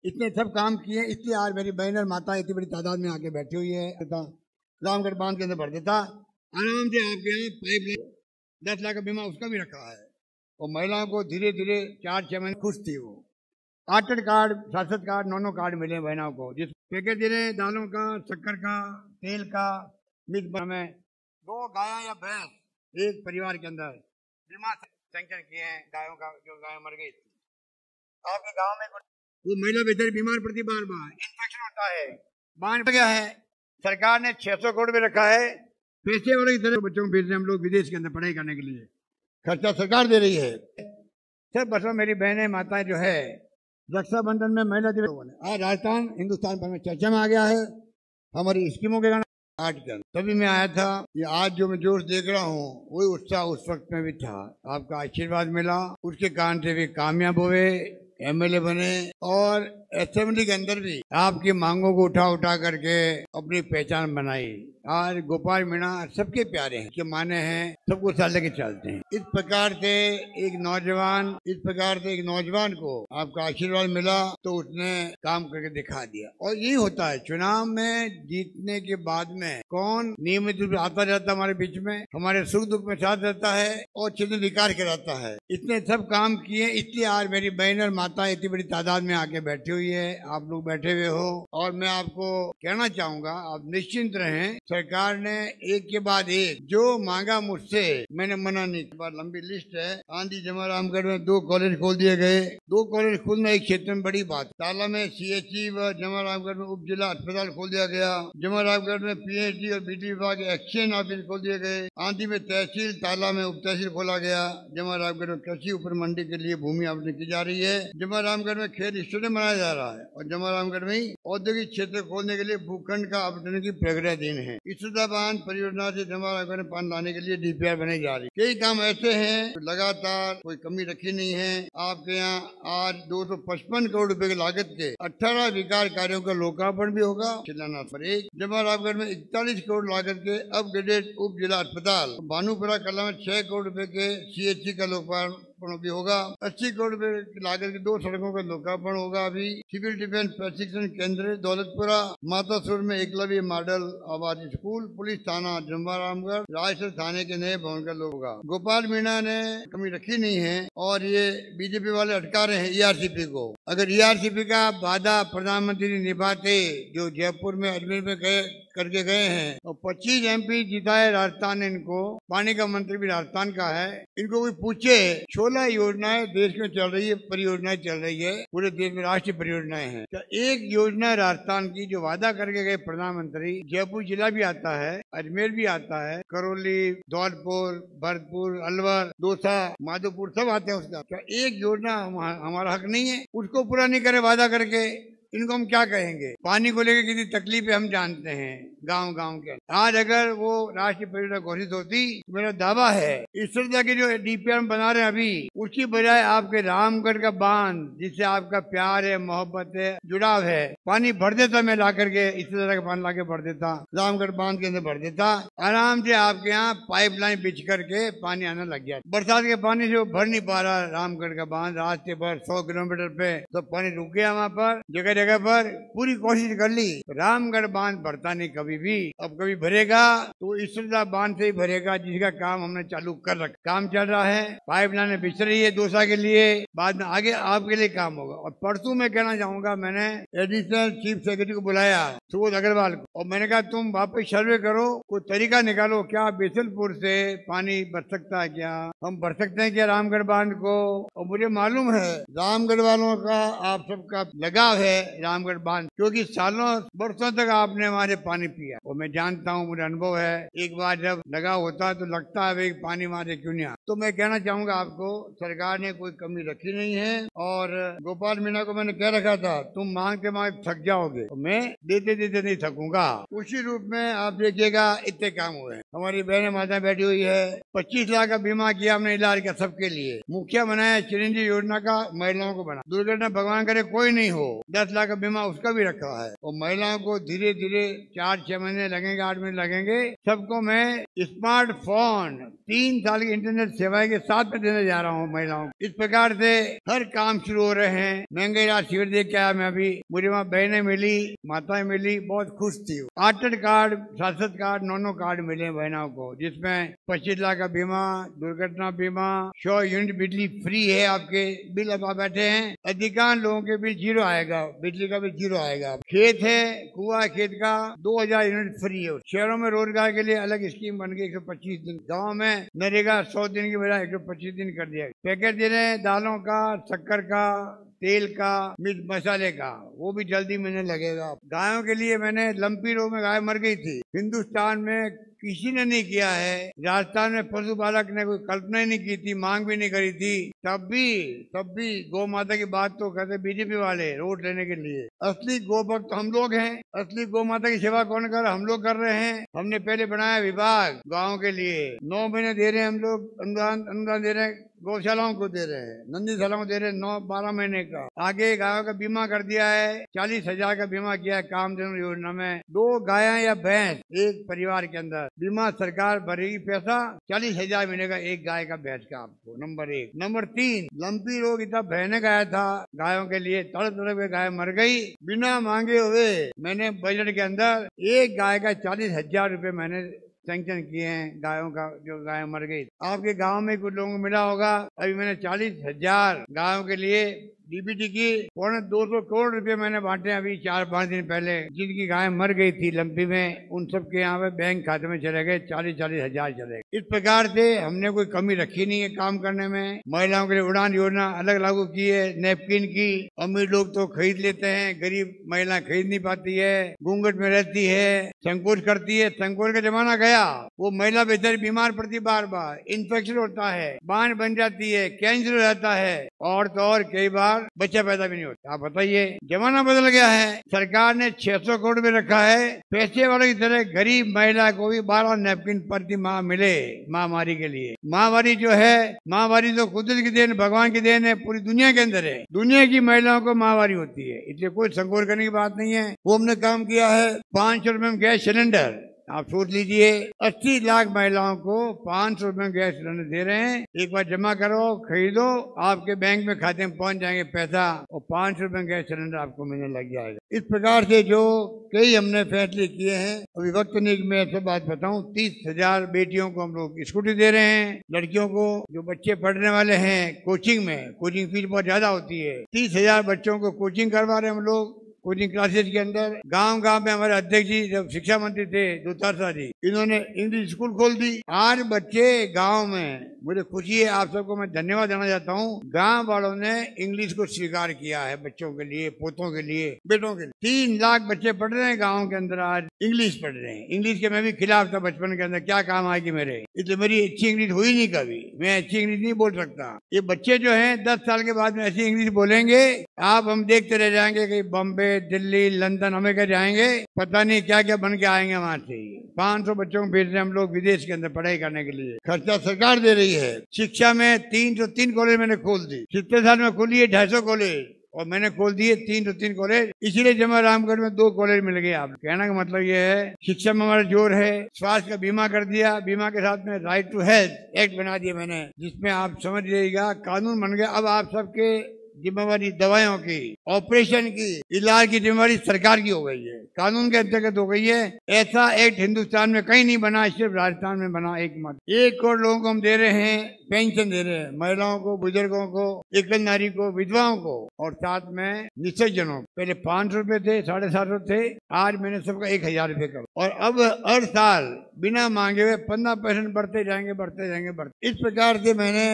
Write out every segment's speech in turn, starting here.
इतने सब काम किए, इसलिए आज मेरी बहन और माता इतनी बड़ी तादाद में आके बैठी हुई है। रामगढ़ बांध के अंदर भर देता आराम से। आपके यहाँ पाइप 10 लाख का बीमा उसका भी रखा है। और महिलाओं को धीरे धीरे 4-6 महीने खुश थी वो। 8 कार्ड 7 कार्ड 9 कार्ड मिले बहनों को, जिस पैकेज दे रहे दालों का, शक्कर का, तेल का, मिर्च में 2 गाय या भैंस एक परिवार के अंदर बीमा सैंक्शन किए हैं गायों का, जो गाय मर गई थी। आपके गांव में वो महिला बेचारी बीमार पड़ती, बार बार इन्फेक्शन होता है, बांध गया है। सरकार ने 600 करोड़ में रखा है पैसे वाले की तरह बच्चों को भेज रहे हम लोग विदेश के अंदर पढ़ाई करने के लिए, खर्चा सरकार दे रही है। सब बसों मेरी बहनें माताएं जो है रक्षाबंधन में महिला दिवस आज राजस्थान हिंदुस्तान भर में चर्चा में आ गया है हमारी स्कीमों के कारण। तभी मैं आया था। ये आज जो मैं जोश देख रहा हूँ वही उत्साह उस वक्त में भी था। आपका आशीर्वाद मिला, उसके कारण से भी कामयाब हुए, एमएलए बने और असेंबली के अंदर भी आपकी मांगों को उठा उठा करके अपनी पहचान बनाई। आज गोपाल मीणा सबके प्यारे हैं, के माने हैं, सबको साथ लेके चलते हैं। इस प्रकार से एक नौजवान को आपका आशीर्वाद मिला तो उसने काम करके दिखा दिया। और यही होता है चुनाव में जीतने के बाद में कौन नियमित रूप से आता रहता हमारे बीच में, हमारे सुख दुख में साथ रहता है और चिन्ह विकार कराता है। इतने सब काम किए, इसलिए आज मेरी बहन और माता इतनी बड़ी तादाद में आके बैठी हुई है, आप लोग बैठे हुए हो। और मैं आपको कहना चाहूंगा आप निश्चिंत रहें, सरकार ने एक के बाद एक जो मांगा मुझसे मैंने मना नहीं। बार लंबी लिस्ट है। आंधी जमा रामगढ़ में 2 कॉलेज खोल दिए गए। 2 कॉलेज खोलना एक क्षेत्र में बड़ी बात। ताला में CHE व जमा रामगढ़ में उप जिला अस्पताल खोल दिया गया। जमा रामगढ़ में PhD और BD विभाग एक्सचेंज ऑफिस खोल दिए गए। आंधी में तहसील, ताला में उप तहसील खोला गया। जमा रामगढ़ में कृषि उप मंडी के लिए भूमि आवंटन की जा रही है। जमा रामगढ़ में खेल स्टेडियम बनाया जा रहा है और जमा रामगढ़ में औद्योगिक क्षेत्र खोलने के लिए भूखंड का आवंटन की प्रक्रियाधीन है। बांध परियोजना से जमा रामगढ़ में पानी लाने के लिए DPR बनाई जा रही है। कई काम ऐसे हैं तो लगातार कोई कमी रखी नहीं है। आपके यहाँ आज 255 करोड़ रुपए की लागत के 18 विकास कार्यों का लोकार्पण भी होगा शिलान्यास पर। एक जमा रामगढ़ में 41 करोड़ लागत के अपग्रेडेड उप जिला अस्पताल, भानुपुरा कला में 6 करोड़ रुपए के CHE का लोकार्पण भी होगा। 80 करोड़ रुपए की लागत की 2 सड़कों का लोकार्पण होगा। अभी सिविल डिफेंस प्रशिक्षण केंद्र दौलतपुरा, मातासुर में एकलव्य मॉडल आवासीय स्कूल, पुलिस थाना जम्बा रामगढ़, राजसर थाने के नए भवन का लोग होगा। गोपाल मीणा ने कमी रखी नहीं है और ये बीजेपी वाले अटका रहे हैं ERCP को। अगर ERCP का वादा प्रधानमंत्री निभाते जो जयपुर में अजमेर में करके गए हैं और 25 MP जिताए राजस्थान ने इनको, पानी का मंत्री भी राजस्थान का है। इनको कोई पूछे 16 योजनाएं देश में चल रही है, परियोजनाएं चल रही है, पूरे देश में राष्ट्रीय परियोजनाएं हैं। तो एक योजना राजस्थान की जो वादा करके गए प्रधानमंत्री, जयपुर जिला भी आता है, अजमेर भी आता है, करौली, धौलपुर, भरतपुर, अलवर, दौसा, माधोपुर सब आते हैं उसका। क्या एक योजना हमारा हक नहीं है? उसको पूरा नहीं करे वादा करके, इनको हम क्या कहेंगे? पानी को लेकर कितनी तकलीफ है हम जानते हैं गांव गांव के। आज अगर वो राष्ट्रीय परियोजना घोषित होती, मेरा दावा है इस तरह की जो DPR बना रहे हैं अभी, उसकी बजाय आपके रामगढ़ का बांध जिससे आपका प्यार है, मोहब्बत है, जुड़ाव है, पानी भर देता, मैं ला करके इस तरह का पानी ला के भर देता, रामगढ़ बांध के अंदर भर देता। आराम से आपके यहाँ पाइपलाइन बिछ करके पानी आने लग गया। बरसात के पानी से वो भर नहीं पा रहा रामगढ़ का बांध, रास्ते पर 100 किलोमीटर पे तो पानी रुक गया। वहाँ पर जगह पर पूरी कोशिश कर ली, रामगढ़ बांध भरता नहीं कभी भी। अब कभी भरेगा तो इसरदा बांध से ही भरेगा जिसका काम हमने चालू कर रखा। काम चल रहा है, पाइपलाइन बिछ रही है दौसा के लिए, बाद में आगे आपके लिए काम होगा। और परसों मैं कहना चाहूंगा, मैंने एडिशनल चीफ सेक्रेटरी को बुलाया सुबोध अग्रवाल को, और मैंने कहा तुम वापस सर्वे करो, कोई तरीका निकालो, क्या बेसलपुर से पानी भर सकता है, क्या हम भर सकते हैं क्या रामगढ़ बांध को? और मुझे मालूम है रामगढ़ वालों का आप सबका लगाव है रामगढ़ बांध, क्योंकि सालों वर्षों तक आपने हमारे पानी पिया और मैं जानता हूँ, मुझे अनुभव है। एक बार जब लगाव होता है तो लगता है पानी हमारे क्यों नहीं। तो मैं कहना चाहूंगा आपको, सरकार ने कोई कमी रखी नहीं है। और गोपाल मीणा को मैंने कह रखा था तुम मांगते मांगते थक जाओगे, तो मैं देते देते नहीं थकूंगा। उसी रूप में आप देखिएगा इतने काम हुए। हमारी बहन माता बैठी हुई है, 25 लाख का बीमा किया हमने इलाज का सबके लिए। मुखिया बनाया चिरंजीवी योजना का, महिलाओं को बना। दुर्घटना भगवान करे कोई नहीं हो, 10 लाख का बीमा उसका भी रखा है। और महिलाओं को धीरे धीरे 4-6 महीने लगेंगे, 8 महीने लगेंगे, सबको मैं स्मार्टफोन 3 साल की इंटरनेट सेवाएं के साथ में देने जा रहा हूँ महिलाओं को। इस प्रकार से हर काम शुरू हो रहे हैं। महंगाई रात शिविर देख के आया मैं अभी, मुझे वहाँ बहनें मिली, माताएं मिली, बहुत खुश थी। 8 कार्ड, 7 कार्ड, 9 कार्ड मिले बहनों को, जिसमें 25 लाख का बीमा, दुर्घटना बीमा, 100 यूनिट बिजली फ्री है। आपके बिल अब आप बैठे हैं, अधिकांश लोगों के बिल जीरो आएगा, बिजली का बिल जीरो आएगा। खेत है, कुआं खेत का 2000 यूनिट फ्री है। शहरों में रोजगार के लिए अलग स्कीम बन गई, 125 दिन। गाँव में नरेगा 100 दिन की बजाय 125 दिन कर दिया। पैकेट दे रहे हैं दालों का, शक्कर का, तेल का, मिर्च मसाले का, वो भी जल्दी मिलने लगेगा। गायों के लिए मैंने लंपी रोग में गाय मर गई थी, हिंदुस्तान में किसी ने नहीं किया है। राजस्थान में पशुपालक ने कोई कल्पना ही नहीं की थी, मांग भी नहीं करी थी। तब भी गौ माता की बात तो कहते बीजेपी वाले वोट लेने के लिए। असली गौ भक्त हम लोग हैं। असली गौ माता की सेवा कौन कर, हम लोग कर रहे हैं। हमने पहले बनाया विभाग गाँव के लिए, 9 महीने दे रहे हैं हम लोग, अनुदान दे रहे हैं, गौशालाओं को दे रहे हैं, नंदीशालाओं को दे रहे हैं 9-12 महीने का। आगे गायों का बीमा कर दिया है, 40,000 का बीमा किया है कामधेनु योजना में। 2 गायें या भैंस एक परिवार के अंदर, बीमा सरकार भरेगी, पैसा 40,000 मिलेगा एक गाय का, भैंस का आपको। नंबर 1। नंबर 3, लंपी रोग इतना भयानक आया था गायों के लिए, तड़प के गाय मर गई बिना मांगे हुए। मैंने बजट के अंदर एक गाय का 40,000 रुपए मैंने सैंक्शन किए हैं गायों का, जो गाय मर गई। आपके गांव में कुछ लोगों को मिला होगा, अभी मैंने 40,000 गायों के लिए डीबीटी की 250 करोड़ रुपए मैंने बांटे अभी 4-5 दिन पहले। जिनकी गाय मर गई थी लंपी में, उन सब के यहाँ पे बैंक खाते में चले गए 40,000 चले गए। इस प्रकार से हमने कोई कमी रखी नहीं है काम करने में। महिलाओं के लिए उड़ान योजना अलग लागू की है, नैपकिन की। अमीर लोग तो खरीद लेते हैं, गरीब महिला खरीद नहीं पाती है, घूंघट में रहती है, संकोच करती है। संकोच का जमाना गया, वो महिला बेचारी बीमार पड़ती, बार बार इन्फेक्शन होता है, बांझ बन जाती है, कैंसर हो जाता है, और तो और कई बार बच्चा पैदा भी नहीं होता। आप बताइए, जमाना बदल गया है। सरकार ने 600 करोड़ में रखा है, पैसे वालों की तरह गरीब महिला को भी 12 नैपकिन प्रति माह मिले महामारी के लिए। महामारी जो है, महामारी तो कुदरत की देन, भगवान की देन है, पूरी दुनिया के अंदर है। दुनिया की महिलाओं को महामारी होती है, इसलिए कोई संकोच करने की बात नहीं है। वो हमने काम किया है। 500 रुपए में गैस सिलेंडर, आप सोच लीजिए, 80 लाख महिलाओं को 500 रुपए में गैस सिलेंडर दे रहे हैं। एक बार जमा करो, खरीदो, आपके बैंक में खाते में पहुंच जाएंगे पैसा, और 500 रुपए में गैस सिलेंडर आपको मिलने लग जाएगा। इस प्रकार से जो कई हमने फैसले किए हैं, अभी वक्त नहीं कि मैं सब बात बताऊं। 30,000 बेटियों को हम लोग स्कूटी दे रहे हैं। लड़कियों को, जो बच्चे पढ़ने वाले हैं कोचिंग में, कोचिंग फीस बहुत ज्यादा होती है, 30,000 बच्चों को कोचिंग करवा रहे हैं हम लोग कोचिंग क्लासेज के अंदर। गांव गांव में हमारे अध्यक्ष जी जब शिक्षा मंत्री थे, दुतारसा जी, इन्होंने इंग्लिश स्कूल खोल दी। आज बच्चे गांव में, मुझे खुशी है, आप सबको मैं धन्यवाद देना चाहता हूं, गांव वालों ने इंग्लिश को स्वीकार किया है बच्चों के लिए, पोतों के लिए, बेटों के लिए। 3 लाख बच्चे पढ़ रहे हैं गाँव के अंदर, आज इंग्लिश पढ़ रहे हैं। इंग्लिश के मैं भी खिलाफ था बचपन के अंदर, क्या काम आएगी मेरे, इसलिए मेरी अच्छी इंग्लिश हुई नहीं कभी, मैं अच्छी इंग्लिश नहीं बोल सकता। ये बच्चे जो है 10 साल के बाद में ऐसी इंग्लिश बोलेंगे, आप हम देखते रह जाएंगे कि बॉम्बे, दिल्ली, लंदन, अमेरिका जाएंगे, पता नहीं क्या क्या बन के आएंगे वहां से। 500 बच्चों को भेज रहे हैं हम लोग विदेश के अंदर पढ़ाई करने के लिए, खर्चा सरकार दे रही है। शिक्षा में 303 कॉलेज मैंने खोल दी, 70 साल में खोली है 250 कॉलेज, और मैंने खोल दिए 303 कॉलेज। इसीलिए जमा रामगढ़ में 2 कॉलेज मिल गए। आप कहने का मतलब ये है, शिक्षा में हमारा जोर है। स्वास्थ्य का बीमा कर दिया, बीमा के साथ में राइट टू हेल्थ एक्ट बना दिया मैंने, जिसमें आप समझ लीजिएगा कानून बन गया। अब आप सबके जिम्मेवारी दवाइयों की, ऑपरेशन की, इलाज की जिम्मेवारी सरकार की हो गई है, कानून के अंतर्गत हो गई है। ऐसा एक्ट हिंदुस्तान में कहीं नहीं बना, सिर्फ राजस्थान में बना एकमात्र। 1 करोड़ लोगों को हम दे रहे हैं, पेंशन दे रहे हैं, महिलाओं को, बुजुर्गों को, एकल नारी को, विधवाओं को, और साथ में निश्चितजनों को। पहले 500 रुपए थे, 750 थे, आज मैंने सबका 1,000 रुपए कर, और अब हर साल बिना मांगे हुए 15% बढ़ते जाएंगे। इस प्रकार से मैंने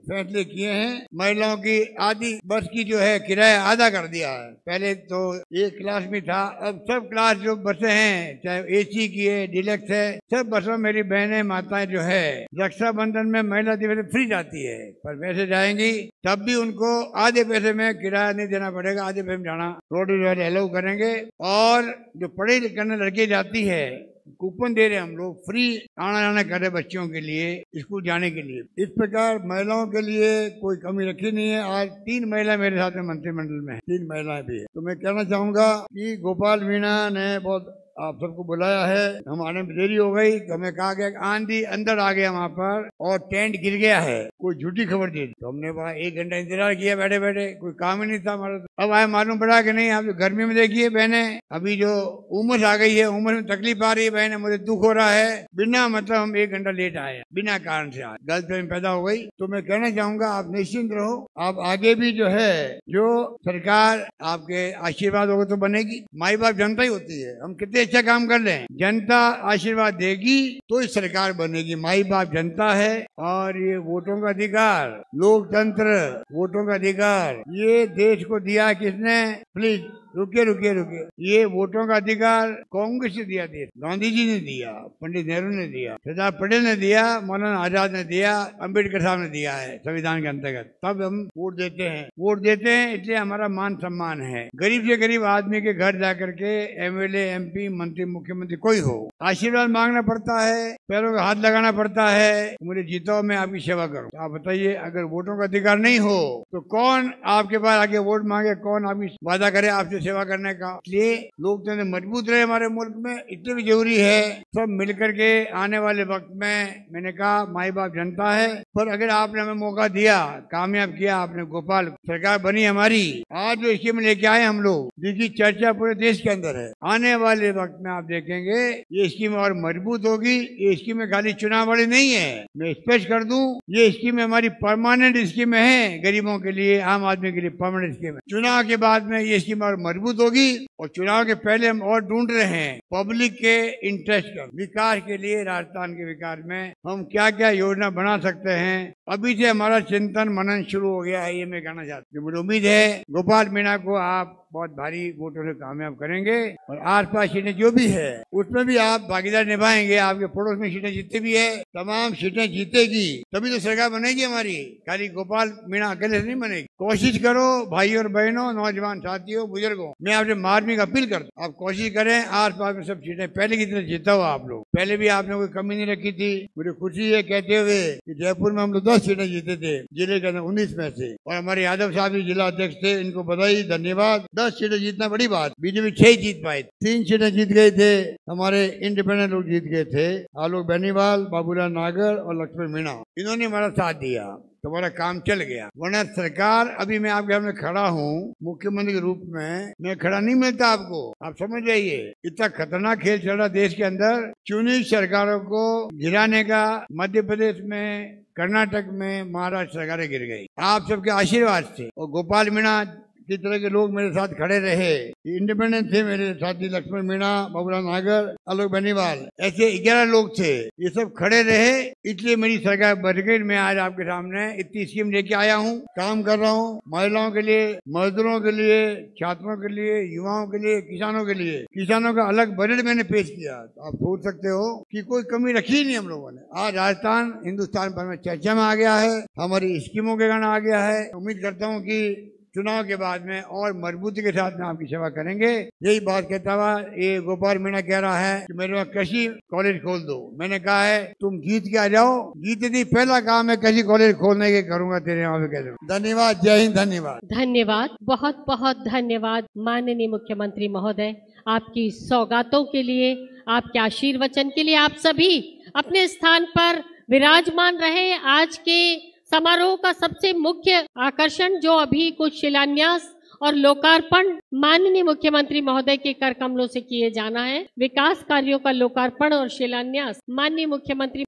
फैसले किए हैं। महिलाओं की आधी बस की जो है किराया आधा कर दिया है। पहले तो एक क्लास में था, अब सब क्लास जो बसें हैं, चाहे एसी की है, डिलक्स है, सब बसों मेरी बहनें, माताएं जो है, रक्षाबंधन में महिला दिवस फ्री जाती है, पर वैसे जाएंगी तब भी उनको आधे पैसे में किराया नहीं देना पड़ेगा, आधे पैसे में जाना रोड वाले अलाउ करेंगे। और जो पढ़े लिखने लड़की जाती है कूपन दे रहे हैं हम लोग, फ्री आना जाना कर रहे बच्चों के लिए स्कूल जाने के लिए। इस प्रकार महिलाओं के लिए कोई कमी रखी नहीं है। आज 3 महिला मेरे साथ में मंत्रिमंडल में है, 3 महिलाएं भी है। तो मैं कहना चाहूंगा कि गोपाल मीणा ने बहुत आप सबको बुलाया है, हम आने में देरी हो गई तो हमें कहा गया आंधी अंदर आ गया वहाँ पर और टेंट गिर गया है, कोई झूठी खबर दी। तो हमने वहाँ 1 घंटा इंतजार किया बैठे बैठे, कोई काम ही नहीं था हमारा। अब आए मालूम पड़ा कि नहीं, आप जो गर्मी में देखिए बहने, अभी जो उम्र आ गई है, उम्र में तकलीफ आ रही है बहने, मुझे दुख हो रहा है, बिना मतलब हम 1 घंटा लेट आए, बिना कारण से आए, गलतफहमी पैदा हो गई। तो मैं कहना चाहूंगा आप निश्चिंत रहो, आप आगे भी जो है, जो सरकार आपके आशीर्वाद होगा तो बनेगी। माई बाप जनता ही होती है, हम कितने अच्छा काम कर लें, जनता आशीर्वाद देगी तो ही सरकार बनेगी। माई बाप जनता है और ये वोटों का अधिकार, लोकतंत्र, वोटों का अधिकार, ये देश को दिया किसने? प्लीज रुकिए रुकिए रुकिए, ये वोटों का अधिकार कांग्रेस ने दिया, देश गांधी जी ने दिया, पंडित नेहरू ने दिया, सरदार पटेल ने दिया, मौलाना आजाद ने दिया, अंबेडकर साहब ने दिया है संविधान के अंतर्गत। तब हम वोट देते हैं, वोट देते हैं इसलिए हमारा मान सम्मान है। गरीब से गरीब आदमी के घर जाकर के एमएलए, एमपी, मंत्री, मुख्यमंत्री कोई हो, आशीर्वाद मांगना पड़ता है, पैरों का हाथ लगाना पड़ता है, मुझे जीताओ मैं आपकी सेवा करूँ। आप बताइए, अगर वोटों का अधिकार नहीं हो तो कौन आपके पास आके वोट मांगे, कौन आपकी वादा करे आपसे सेवा करने का? इसलिए लोकतंत्र मजबूत रहे हमारे मुल्क में, इतने भी जरूरी है। सब मिलकर के आने वाले वक्त में, मैंने कहा माई बाप जनता है, पर अगर आपने हमें मौका दिया, कामयाब किया आपने, गोपाल सरकार बनी हमारी, आज जो स्कीम लेके आए हम लोग, जिसकी चर्चा पूरे देश के अंदर है, आने वाले वक्त में आप देखेंगे ये स्कीम और मजबूत होगी। ये स्कीम खाली चुनाव वाली नहीं है, मैं स्पष्ट कर दूं, ये स्कीम हमारी परमानेंट स्कीम है, गरीबों के लिए, आम आदमी के लिए परमानेंट स्कीम है। चुनाव के बाद में ये स्कीम और मजबूत होगी और चुनाव के पहले हम और ढूंढ रहे हैं पब्लिक के इंटरेस्ट का विकास के लिए, राजस्थान के विकास में हम क्या क्या योजना बना सकते हैं। अभी से हमारा चिंतन मनन शुरू हो गया है, ये मैं कहना चाहता हूँ। मुझे उम्मीद है गोपाल मीणा को आप बहुत भारी वोटों से कामयाब करेंगे और आसपास सीटें जो भी है उसमें भी आप भागीदार निभाएंगे। आपके पड़ोस में सीटें जीतती भी है, तमाम सीटें जीतेगी तभी तो सरकार बनेगी हमारी, खाली गोपाल मीणा अकेले से नहीं बनेगी। कोशिश करो भाई और बहनों, नौजवान साथियों, बुजुर्गों, मैं आपसे मार्मिक अपील करता हूँ, आप कोशिश करें आस पास में सब सीटें पहले की तरह जीता हो आप लोग। पहले भी आपने कोई कमी नहीं रखी थी। मुझे खुशी है कहते हुए कि जयपुर में हम लोग 10 सीटें जीते थे जिले के अंदर 19 में से, और हमारे यादव साहब भी जिला अध्यक्ष थे, इनको बधाई, धन्यवाद। 10 सीटें जीतना बड़ी बात, बीजेपी 6 जीत पाए, 3 सीटें जीत गए थे, हमारे इंडिपेंडेंट लोग जीत गए थे, आलोक बेनीवाल, बाबूलाल नागर और लक्ष्मण मीणा, इन्होंने हमारा साथ दिया, तुम्हारा काम चल गया। वरना सरकार, अभी मैं आपके सामने खड़ा हूँ मुख्यमंत्री के रूप में, मैं खड़ा नहीं मिलता आपको, आप समझ जाइए। इतना खतरनाक खेल चल रहा देश के अंदर, चुनी सरकारों को गिराने का। मध्य प्रदेश में, कर्नाटक में, महाराष्ट्र सरकारें गिर गई आप सबके आशीर्वाद से, और गोपाल मीणा की तरह के लोग मेरे साथ खड़े रहे, इंडिपेंडेंट थे मेरे साथी, लक्ष्मण मीणा, बाबूलाल नागर, आलोक बेनीवाल, ऐसे 11 लोग थे, ये सब खड़े रहे, इसलिए मेरी सरकार बन गई। मैं आज आपके सामने इतनी स्कीम लेके आया हूँ, काम कर रहा हूँ, महिलाओं के लिए, मजदूरों के लिए, छात्रों के लिए, युवाओं के लिए, किसानों के लिए। किसानों का अलग बजट मैंने पेश किया, तो आप सोच सकते हो कि कोई कमी रखी नहीं हम लोगों ने। आज राजस्थान हिंदुस्तान भर में चर्चा में आ गया है, हमारी स्कीमों के कारण आ गया है। उम्मीद करता हूँ कि चुनाव के बाद में और मजबूती के साथ में आपकी सेवा करेंगे। यही बात कहता हुआ ये गोपाल मीणा कह रहा है कि मेरे वहाँ कृषि कॉलेज खोल दो। मैंने कहा है तुम जीत के आ जाओ, जीते नहीं पहला काम है कृषि कॉलेज खोलने के करूंगा तेरे वहाँ पे कह दो। धन्यवाद, जय हिंद। धन्यवाद, धन्यवाद, बहुत बहुत धन्यवाद माननीय मुख्यमंत्री महोदय, आपकी सौगातों के लिए, आपके आशीर्वचन के लिए। आप सभी अपने स्थान पर विराजमान रहे। आज के समारोह का सबसे मुख्य आकर्षण जो अभी कुछ शिलान्यास और लोकार्पण माननीय मुख्यमंत्री महोदय के कर कमलों से किए जाना है। विकास कार्यों का लोकार्पण और शिलान्यास माननीय मुख्यमंत्री